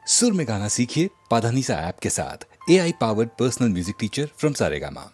सुर में गाना सीखिए पाधानीसा ऐप के साथ। AI powered personal music teacher from Saregama.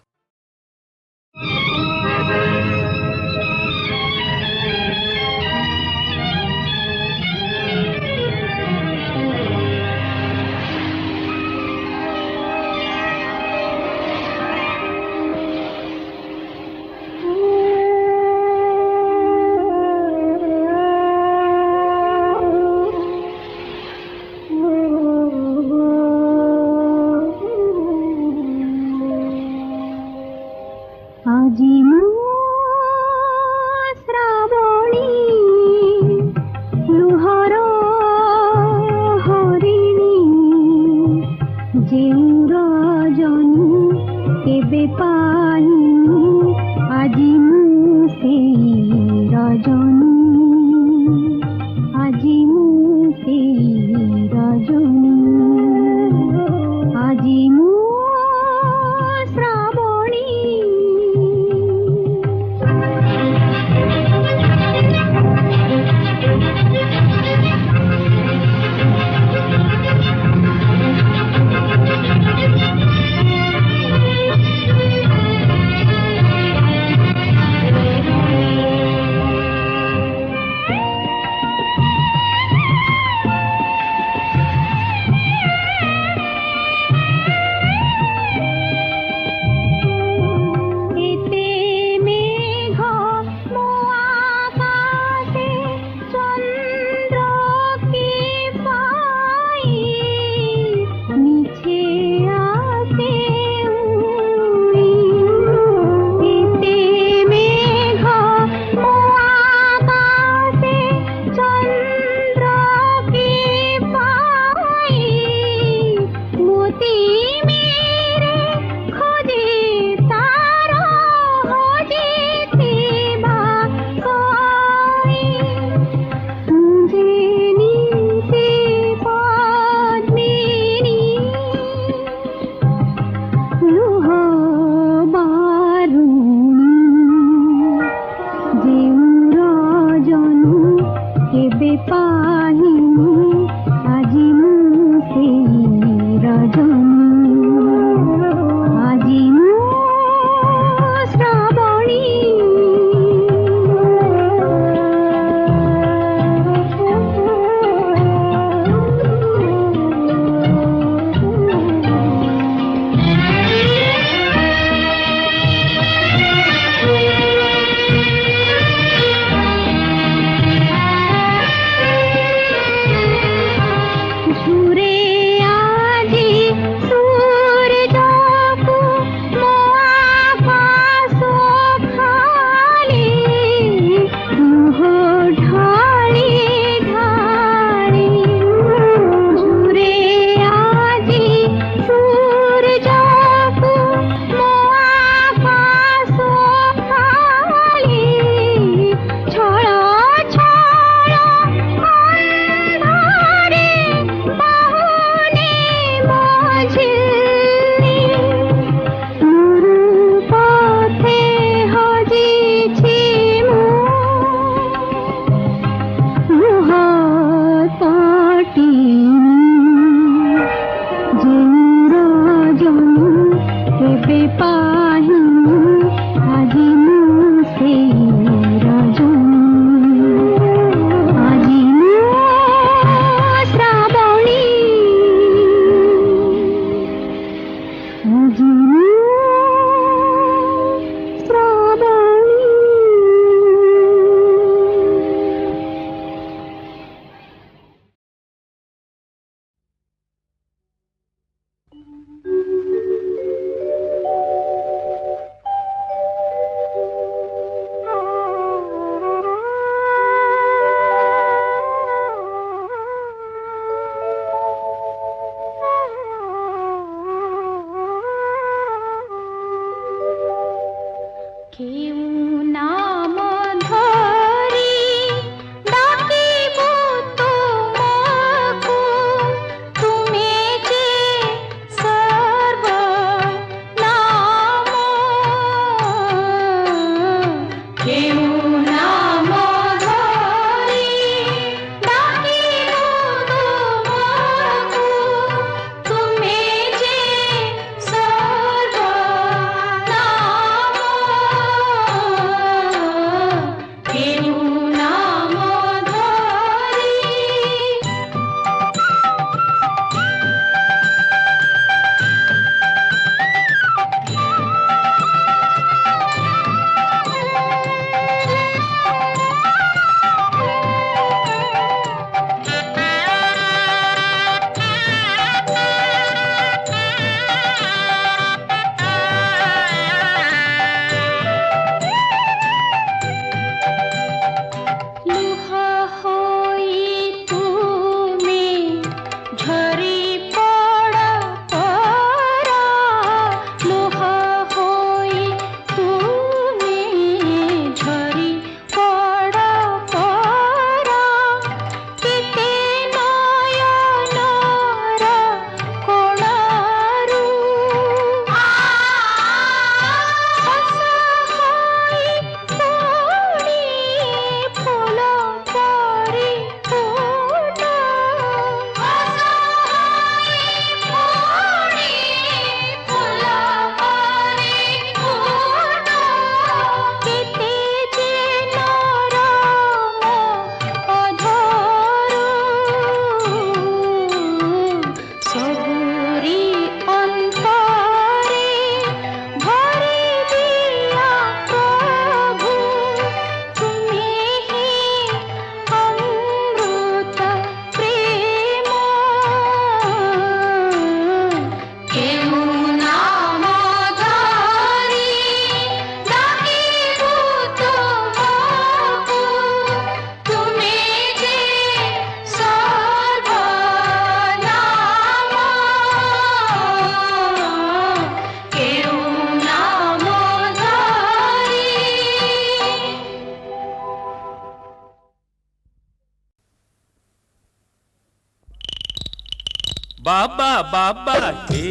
बाबा बाबा हे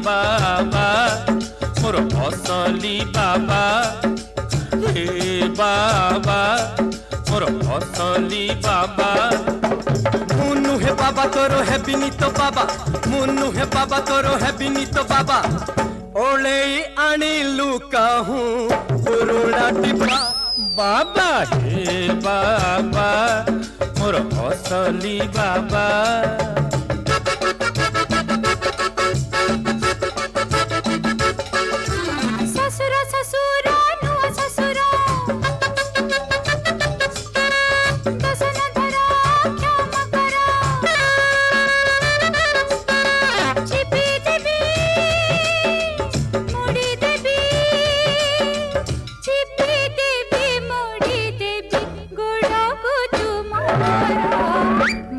बाबा मोर असली बाबा हे बाबा मोर असली बाबा मुन्नु हे बाबा तोरो है बिनीत बाबा मुन्नु हे बाबा तोरो है बिनीत बाबा ओले आनिलु कहूँ पुरुणा टिपा बाबा हे बाबा मोर असली बाबा ससुरा ससुरा नुआ ससुरा दसन धरा क्षमा करा चिपी देवी मुड़ी देवी चिपी देवी मुड़ी देवी गोड़ा को तुम्हारा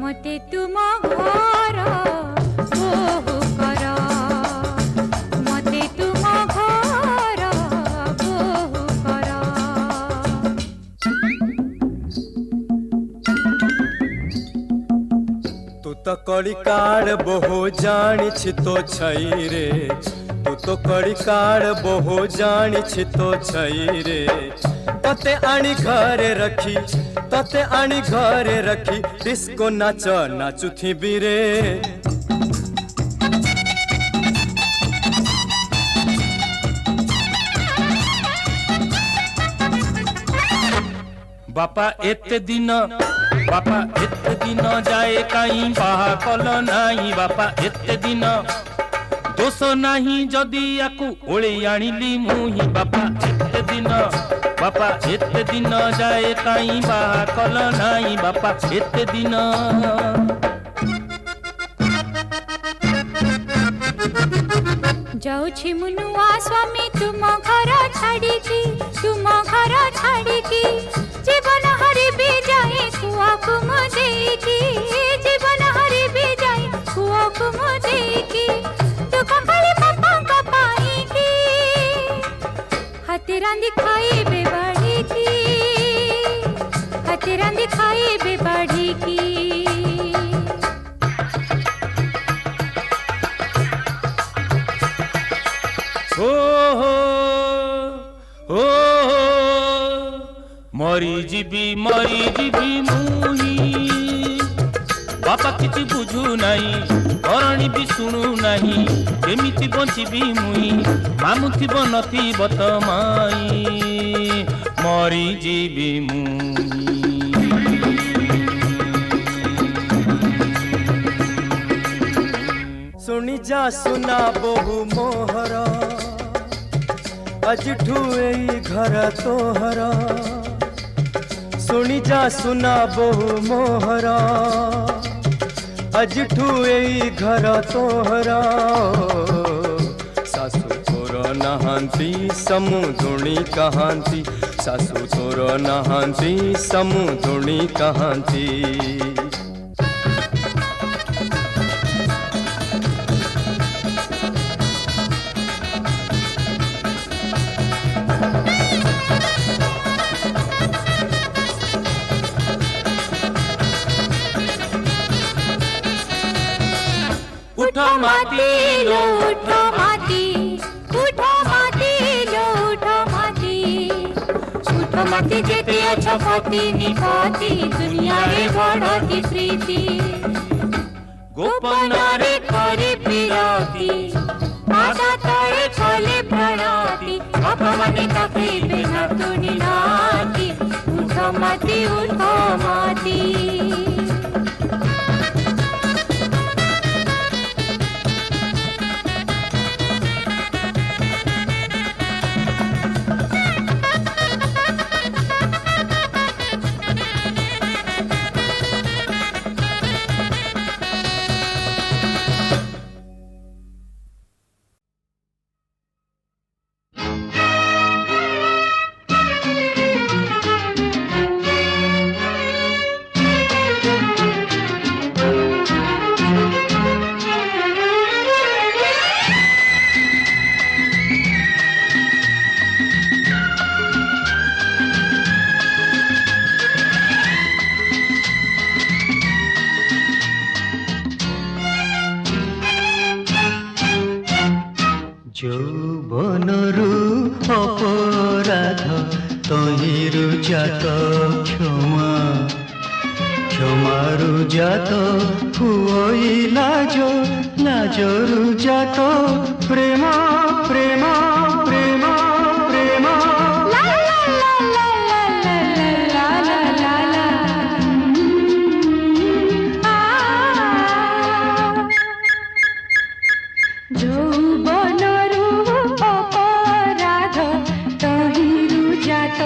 मते तुम घर बोहु करा मते तुम घर बोहु करा तू तो कड़ी काड़ बहु जानी छि तो छई रे तू तो कड़ी काड़ बहु जानी छि तो छई रे तते आनी घरे रखी डिस्को नाच नाचु थी बीरे बापा एते दिन जाए काई बाहा कल नाही बापा एते दिन दोष नाही जदि याकू ओळे आनिली मुही बापा एते दिन जाए काई बाहा कल नाही बापा एते दिन जाऊछि मुनुआ स्वामी तुम घर छाड़िकी जीवन हरिबी जाए कुआकु मो देकी जीवन हरिबी जाए कुआकु मो देकी दुख खाली पापा पाईकी हाथे रांधी खाइबे बाढ़ीकी हाथे रांधी खाइबे बाढ़ीकी हो मरी जीवी मुही बापा किछि बुझु नाही करणी भी शुणु नाही केमिति बंचिबी मुही मामुथिब नथिब त माई मरी जीवी मुही सुनी जा सुना बहु मोहरा अजठू एई घर तोहरा सुनी जा सुना बहु मोहरा अजठू एई घर तोहरा सासु तोर नहांती समुदुणी कहांती सासु तोर नहांती समुदुणी कहांती उठो माती लो उठो माती उठो माती लो उठो माती जेते अच्छा पति निपाती दुनिया रे बड़ती प्रीति गोपन रे करे पिराती माता तळे छले प्रणाती अपमाने ताके बिना तुनी नाती उठो माती মনরু অপরাধ তহিরু জাত ক্ষমা ক্ষমারু জাত হুই লাজ লাজরু জাত প্রেম প্রেম প্রেম প্রেম যৌবনরু অপরাধ তহিরু জাত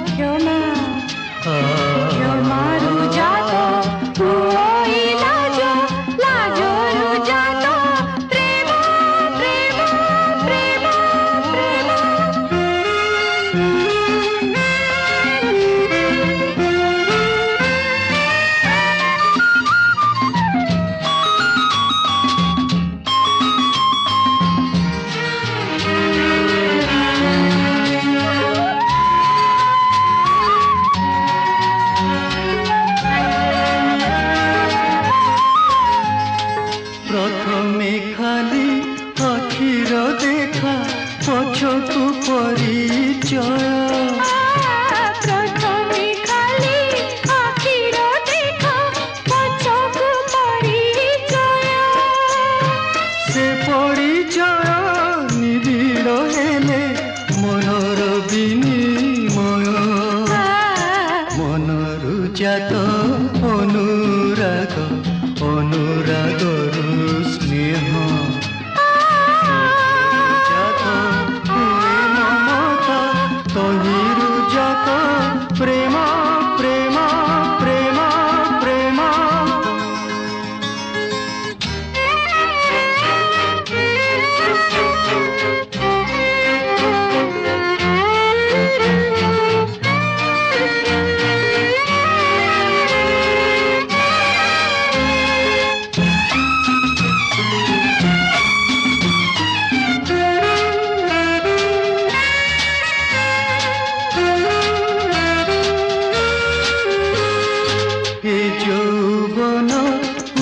ক্ষমা ক্ষমারু জাত হুই লাজ লাজরু জাত প্রেম প্রেম প্রেম প্রেম প্রথমে খালি আখির দেখা পছকু পরিচয় প্রথমে খালি আখির দেখা পছকু পরিচয় সে পরিচয় নিবিড় হেলে মনর বিনিময় মনরু জাত অনুরাগ অনুরাগরু স্নেহ জাত হুয়ে মমতা তহিরু জাত প্রেম প্রেম প্রেম প্রেম এ যৌবন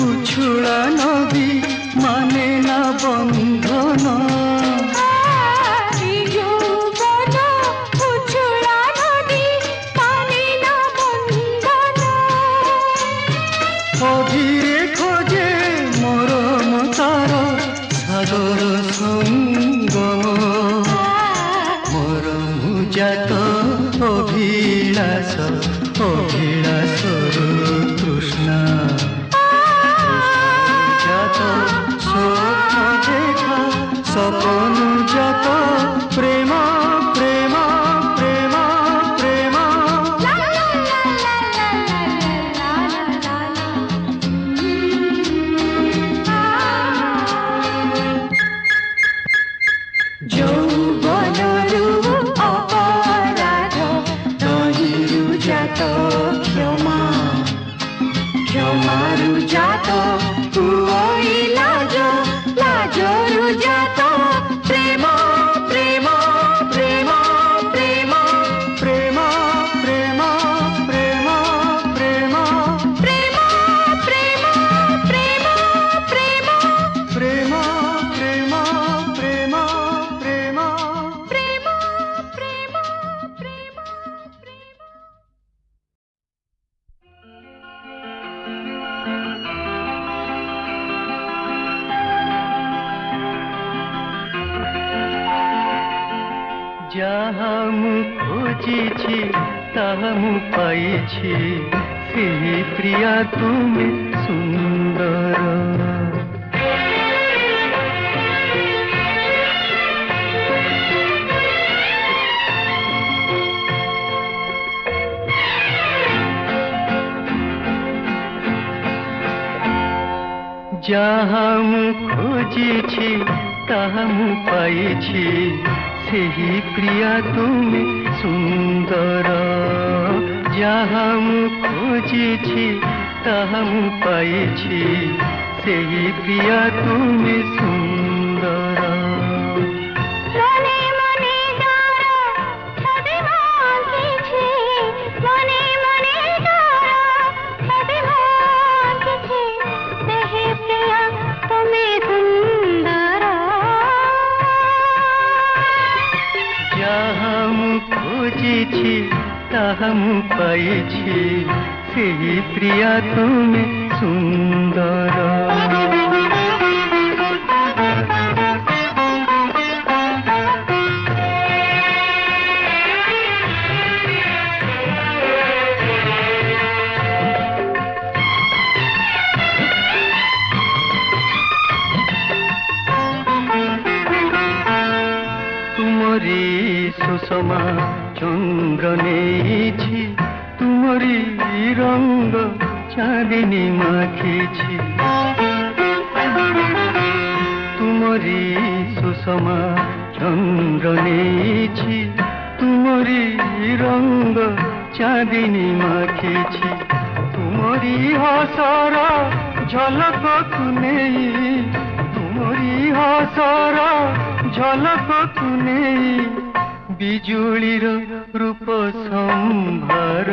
উছুড়া নদী মানে না বন্ধন যৌবন উছুড়া নদী মানে না বন্ধন অধীরে খোঁজে মরম তার সাগর সঙ্গম মরম জাত অভিলাষ অভিলাষরু তৃষ্ণা জাত স্বপ্ন দেখা স্বপন জাত প্রেম প্রেম প্রেম প্রেম যৌবনরু অপরাধ তহিরু জাত ক্ষমা ক্ষমারু জাত হুই লাজ লাজরু জাত প্রেম প্রেম প্রেম প্রেম প্রেম প্রেম প্রেম প্রেম প্রেম প্রেম প্রেম প্রেম প্রেম প্রেম প্রেম প্রেম প্রেম প্রেম প্রেম যাহা মু খোঁজিছি তাহা মু পাইছি সেই প্রিয়া তুমি সুন্দর যাহা মু খোঁজিছি তাহা মু পাইছি ସେହି ପ୍ରିୟା ତୁମେ ସୁନ୍ଦର ଯାହା ମୁଁ ଖୋଜିଛି ତାହା ମୁଁ ପାଇଛି ସେହି ପ୍ରିୟା ତୁମେ ସୁନ୍ଦର মনে মনে ডর সবে মাগিছি মনে মনে ডর সবে মাগিছি দেহে প্রিয়া তুমি সুন্দর ତାହା ମୁଁ ପାଇଛି ସେହି ପ୍ରିୟା ତୁମେ ସୁନ୍ଦର। तुमरी सुषमा चंद्र नेछि तुमरी रंग चांदनी माखिछि तुमरी सुषमा चंद्र नेछि तुमरी रंग चांदनी माखिछि तुमरी हसर झलक कुनेई तुमरी हसर झलक कुनेई बिजुलीर रूप संभार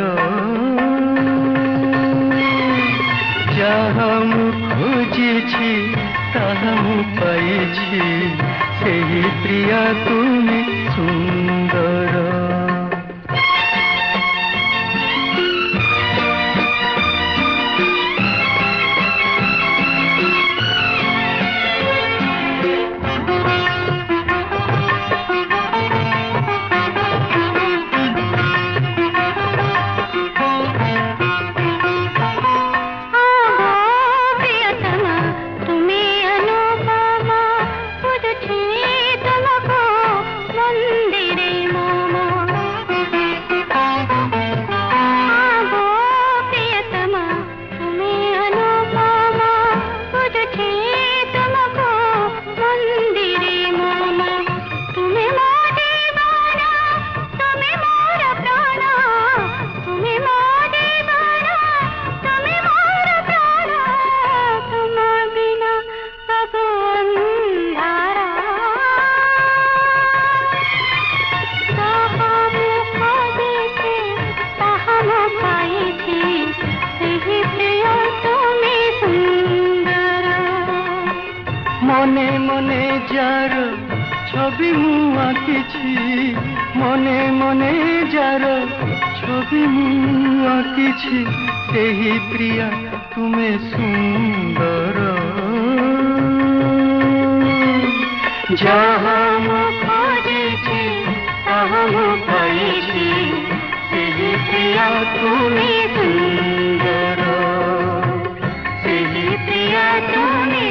जहाँ मु खोजिछि ताहा मु पाइछि ସେହି ପ୍ରିୟା ତୁମେ ସୁନ୍ଦର। মনে মনে যার ছবি মু আঁকিছি মনে মনে যার ছবি মু আঁকিছি ସେହି ପ୍ରିୟା ତୁମେ ସୁନ୍ଦର। ଯାହା ମୁଁ ଖୋଜିଛି ତାହା ମୁଁ ପାଇଛି ସେହି ପ୍ରିୟା ତୁମେ ସୁନ୍ଦର ସେହି ପ୍ରିୟା ତୁମେ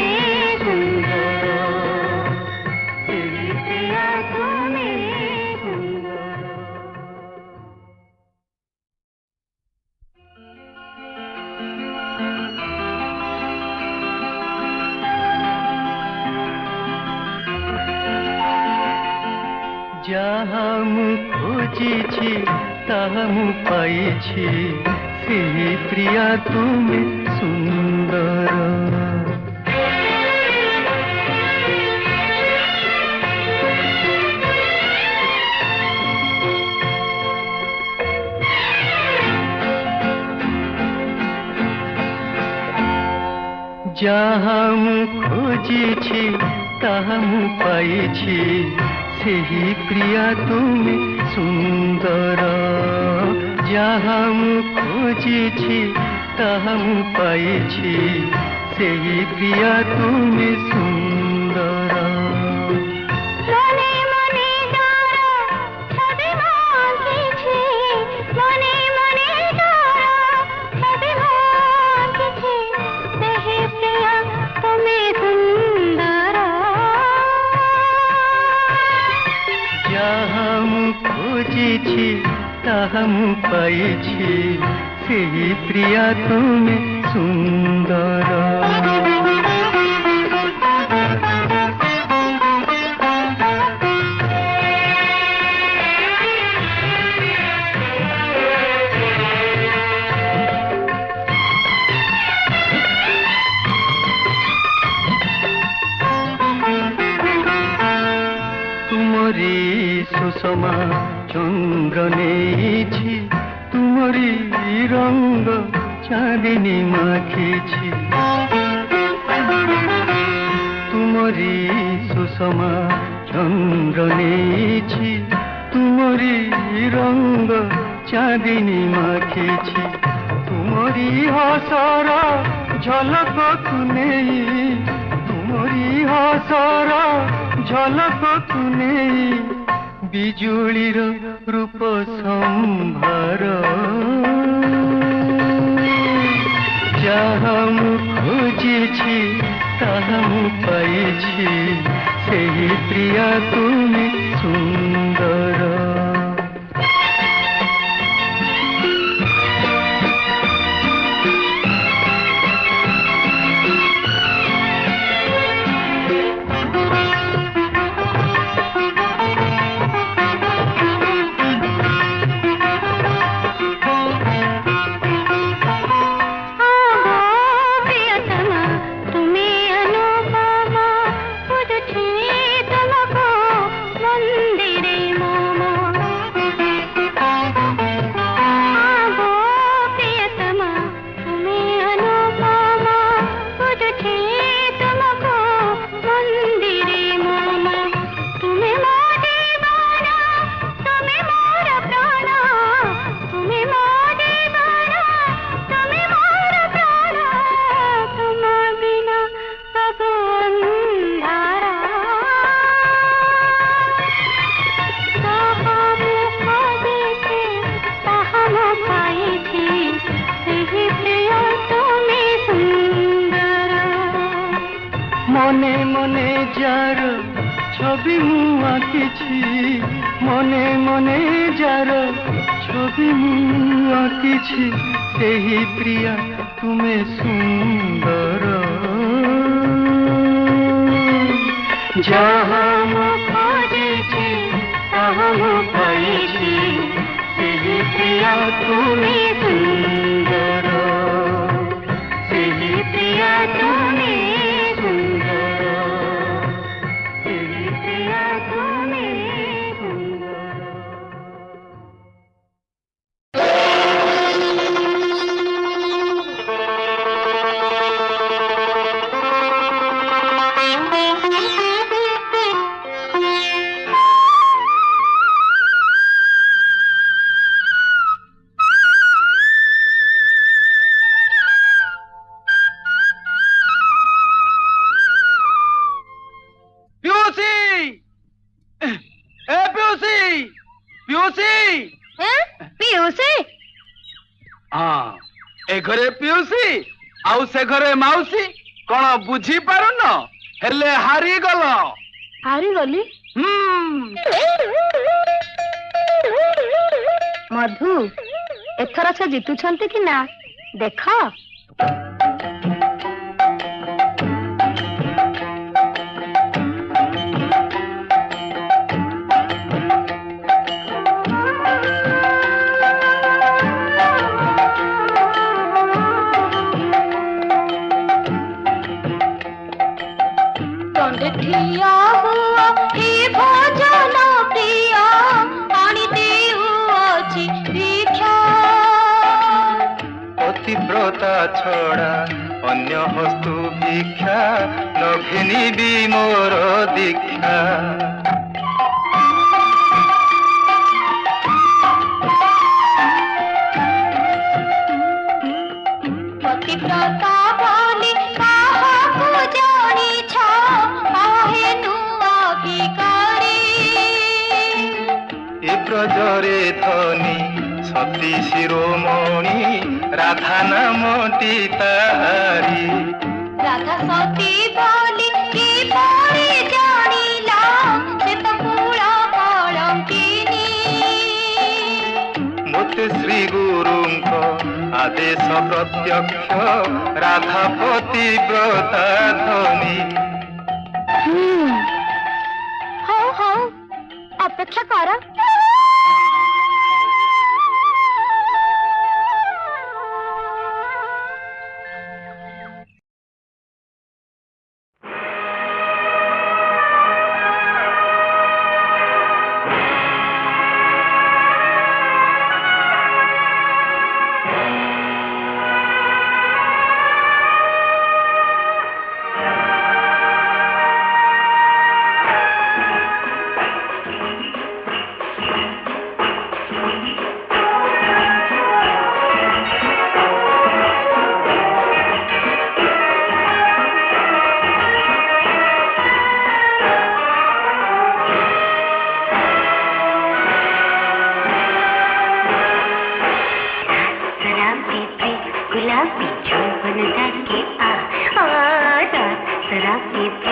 ଯାହା ମୁଁ ଖୋଜିଛି ତାହା ମୁଁ ପାଇଛି ସେହି ପ୍ରିୟା ତୁମେ ସୁନ୍ଦର। ଯାହା ମୁଁ ଖୋଜିଛି ତାହା ମୁଁ ପାଇଛି ସେହି ପ୍ରିୟା ତୁମେ ସୁନ୍ଦର। ଯାହା ମୁଁ ଖୋଜିଛି ତାହା ମୁଁ ପାଇଛି ସେହି ପ୍ରିୟା ତୁମେ ସୁନ୍ଦର। ଯାହା ମୁଁ ଖୋଜିଛି ତାହା ମୁଁ ପାଇଛି ସେହି ପ୍ରିୟା ତୁମେ ସୁନ୍ଦର। तुमरी सुषमा चंद्र नेछि तुमरी रंग चांदनी माखिछि तुमरी सुषमा चंद्र नेछि तुमरी रंग ଚାନ୍ଦିନୀ ମାଖିଛି ତୁମରି ହସର ଝଲକକୁ ନେଇ ତୁମରି ହସର ଝଲକକୁ ନେଇ ବିଜୁଳିର ରୂପ ସମ୍ଭାର ଯାହା ମୁଁ ଖୋଜିଛି ତାହା ମୁଁ ପାଇଛି ସେହି ପ୍ରିୟା ତୁମେ ସୁନ୍ଦର মনে মনে যার ছবি মু আঁকিছি মনে মনে যার ছবি মু আঁকিছি সেই প্রিয়া তুমি সুন্দর যাহা মু খোঁজিছি তাহা মু পাইছি সেই প্রিয়া তুমি সুন্দর সেই প্রিয়া তুমি ঘরে পিউসি আউ সে ঘরে মাউসি কোন বুঝি পারুন হেলে হারি গল হারি গলি মধু এথর সে জিতুছন্তি কি না দেখ ঠিয়া হুয়া হে ভজন প্রিয়া আনি দেউছি ভিক্ষা পতিব্রতা ছড়া অন্য হস্তু ভিক্ষা নঘিনিবি মোর দীক্ষা পতিব্রতা বলি কাহাকু জানিছ আহে নুয়া ভিখারি এ ব্রজরে ধনী সতী শিরোমণি রাধা নামটি তাহারি রাধা সতী বলি কি পরে জানিলাম সে তো পুরা কলঙ্কিনী মতে শ্রী গুরুঙ্ক আদেশ প্রত্যক্ষ রাধা পতিব্রতা ধনী হও হও অপেক্ষা কর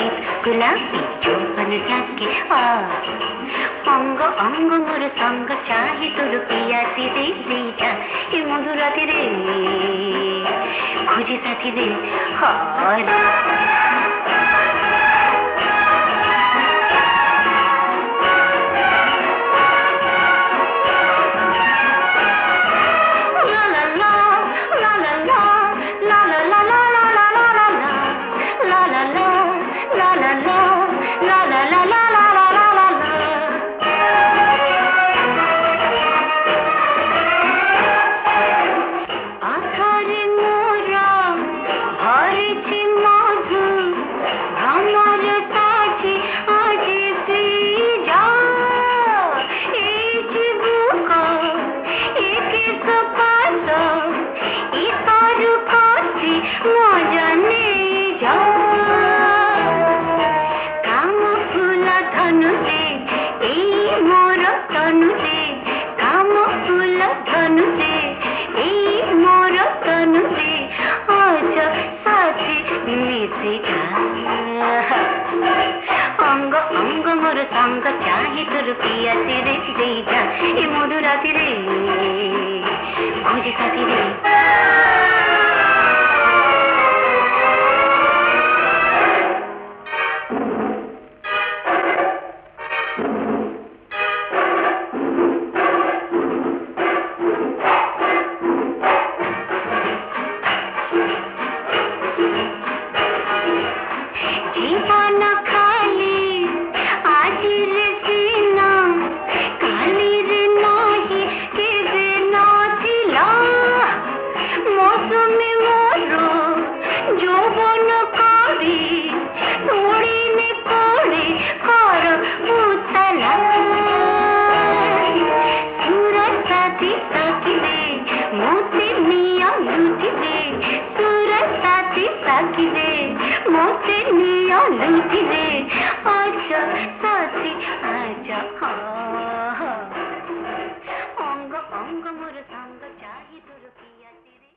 শীত গোলাপি যৌবন যাকে অঙ্গ অঙ্গ মোর সঙ্গ চাহি তোর পিয়াসি রে দিটা এ মধুরাতি রে খুঁজি সাথী রে হরে অঙ্গ অঙ্গ মোর সঙ্গ চাহি তোর পিয়াসি রে দিটা এ মধুরাতি রে খুঁজি সাথী রে অঙ্গ অঙ্গ মোর সঙ্গ চাহি তোর পিয়াসি রে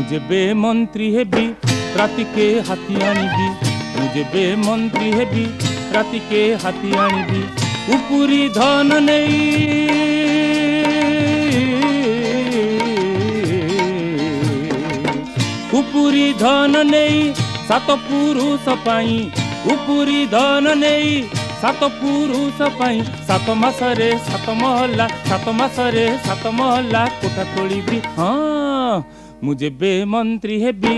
যেবে মন্ত্রী হেবি রাতিকে হাতি আনিবি ମୁଁ ଯେବେ ମନ୍ତ୍ରୀ ହେବି ରାତିକେ ହାତୀ ଆଣିବି ଉପୁରି ଧନ ନେଇ ଉପୁରି ଧନ ନେଇ ସାତ ପୁରୁଷ ପାଇଁ ଉପୁରି ଧନ ନେଇ ସାତ ପୁରୁଷ ପାଇଁ ସାତ ମାସରେ ସାତ ମହଲା କୋଠା ତୋଳିବି ହଁ ମୁଁ ଯେବେ ମନ୍ତ୍ରୀ ହେବି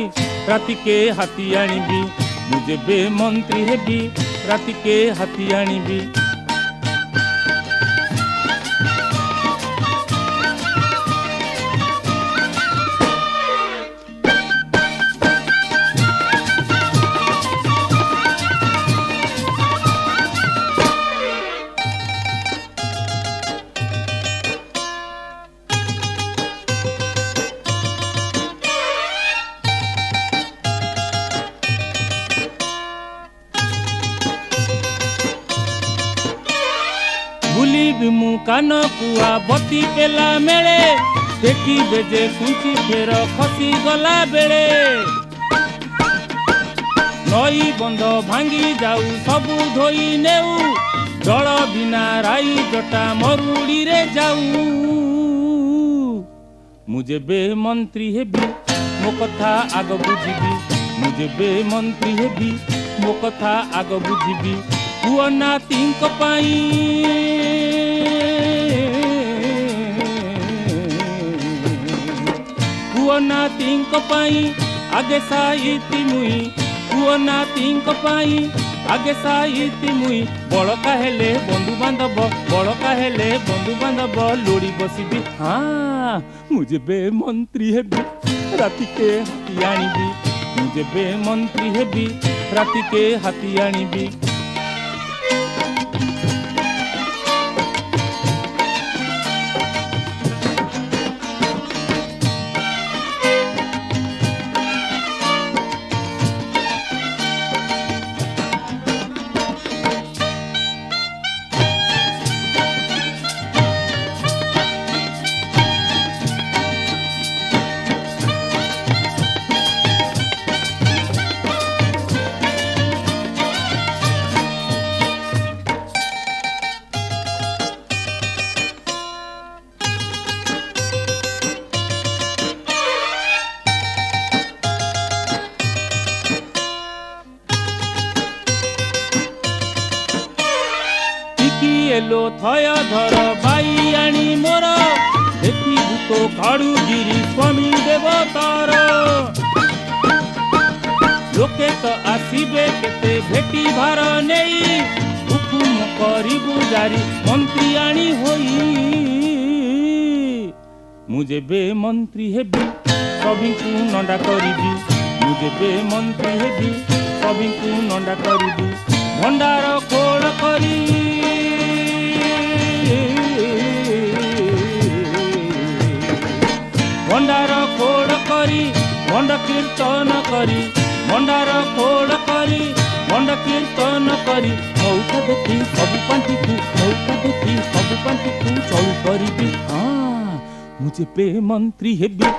ରାତିକେ ହାତୀ ଆଣିବି ମୁଁ ଯେବେ ମନ୍ତ୍ରୀ ହେବି ରାତିକେ ହାତୀ ଆଣିବି ବୁଲିବି ମୁଁ କାନ କୁଆ ବତି ପେଲା ମେଳେ ଦେଖିବେ ଯେ କୁଞ୍ଚି ଫେର ଖସି ଗଲା ବେଳେ ନଈ ବନ୍ଧ ଭାଙ୍ଗି ଯାଉ ସବୁ ଧୋଇ ନେଉ ଜଳ ବିନା ରାଇ ଜଟା ମରୁଡ଼ିରେ ଯାଉ ମୁଁ ଯେବେ ମନ୍ତ୍ରୀ ହେବି ମୋ କଥା ଆଗ ବୁଝିବି ମୁଁ ଯେବେ ମନ୍ତ୍ରୀ ହେବି ମୋ କଥା ଆଗ ବୁଝିବି ପୁଅ ନାତିଙ୍କ ପାଇଁ ପୁଅ पुओ नातीଙ୍କ ପାଇଁ आगे साइती मुई पुओ नातीଙ୍କ ପାଇଁ आगे साइती मुई बड़का हेले बंधु बांधव बड़का हेले बंधु बांधव लोड़ी बसिबी हाँ मुझे बे मंत्री हेबी राति के हाथी आनिबी मुझे बे मंत्री हेबी राति के हाथी आनिबी एलो थय धर बाई आनी मोर देखिबु तो काड़ूगिरी स्वामी देवतार लोके तो आसीबे केते भेटी भार नेई हुकुम करिबु जारी मंत्री आनी होई मुझे बे मंत्री हेबी सभिंकु नंडा करिबी मुझे बे मंत्री हेबी सभिंकु नंडा करिबी भंडार खोल करी भंडार खोड़ करी भंड कीर्तन करी भंडार खोड़ करी भंड कीर्तन करी मौका देखी सब पांठी को मौका देखी सब पांठी को चलू करी हाँ मुझे बे मंत्री हेबी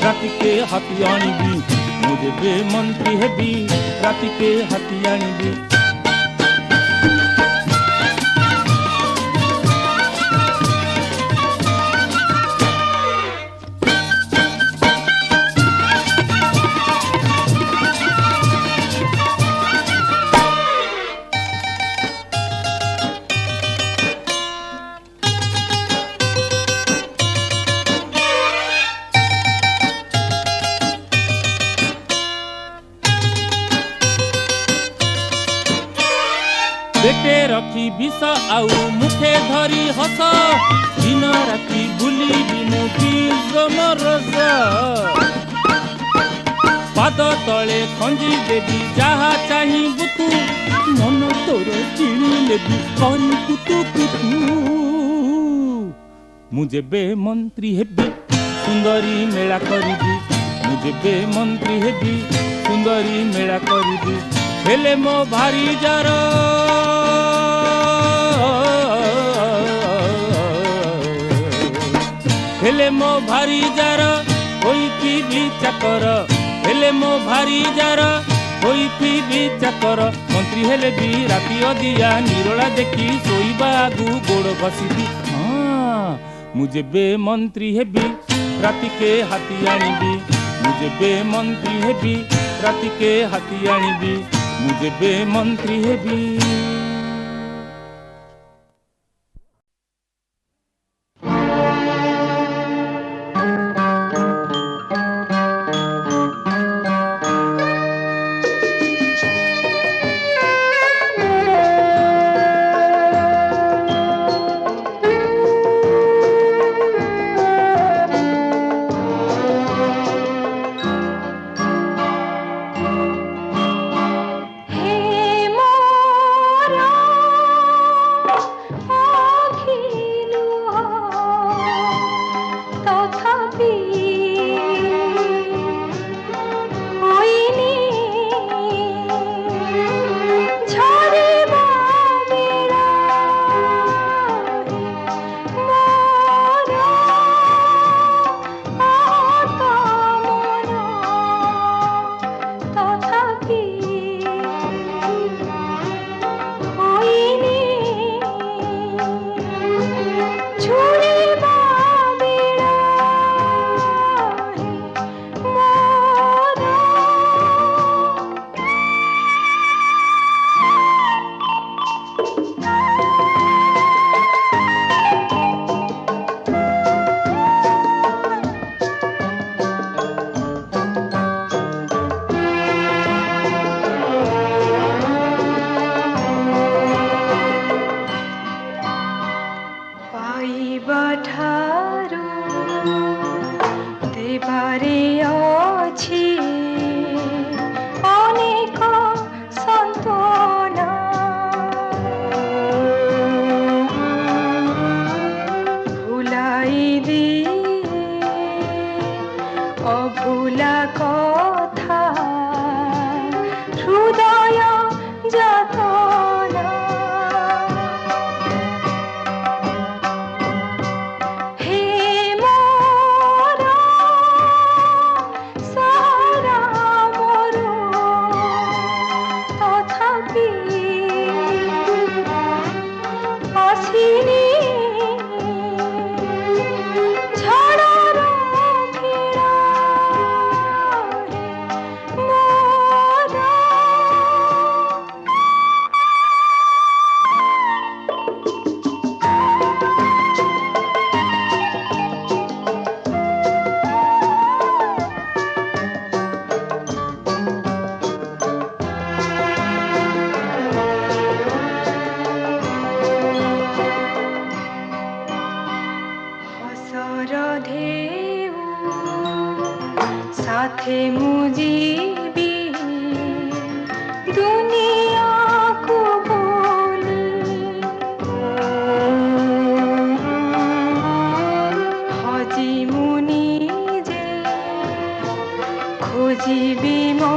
राति के हाथी आनिबी मुझे बे मंत्री हेबी राति के हाथी आनिबी पेटे रखी विष आउ मुखे धरी हस दिन राति बुली बिनु बीजम रस पाद तले खंजी देवी जहा चाहिबु तू मन तोर किणी लेबी करी कुतु कुतु मुझे बे मंत्री हेबी सुंदरी मेला करिबी मुझे बे मंत्री हेबी सुंदरी मेला करिबी हेले मो भारी जार हेले मो भारी जार होई भी चाकर हेले मो भारी जार होई भी चाकर मंत्री हेले भी राति अधिया निरोला देखी सोईबा आगु गोड़ घसीबी हाँ मुझे बे मंत्री हेबी राति के हाथी आनिबी मुझे बे मंत्री हेबी राति के हाथी आनिबी मुझे बे मंत्री हेबी हे मोर অভুলা কথা হৃদয় যাতনা হে মোর সারা মোর তথাপি আসিনি ঝড়র ভিড় মোর ହସର ଢେଉ ସାଥେ ମୁଁ ଯିବି ଦୁନିଆକୁ ବୁଲି ହଜି ମୁଁ ନିଜେ ଖୋଜିବି ମୋ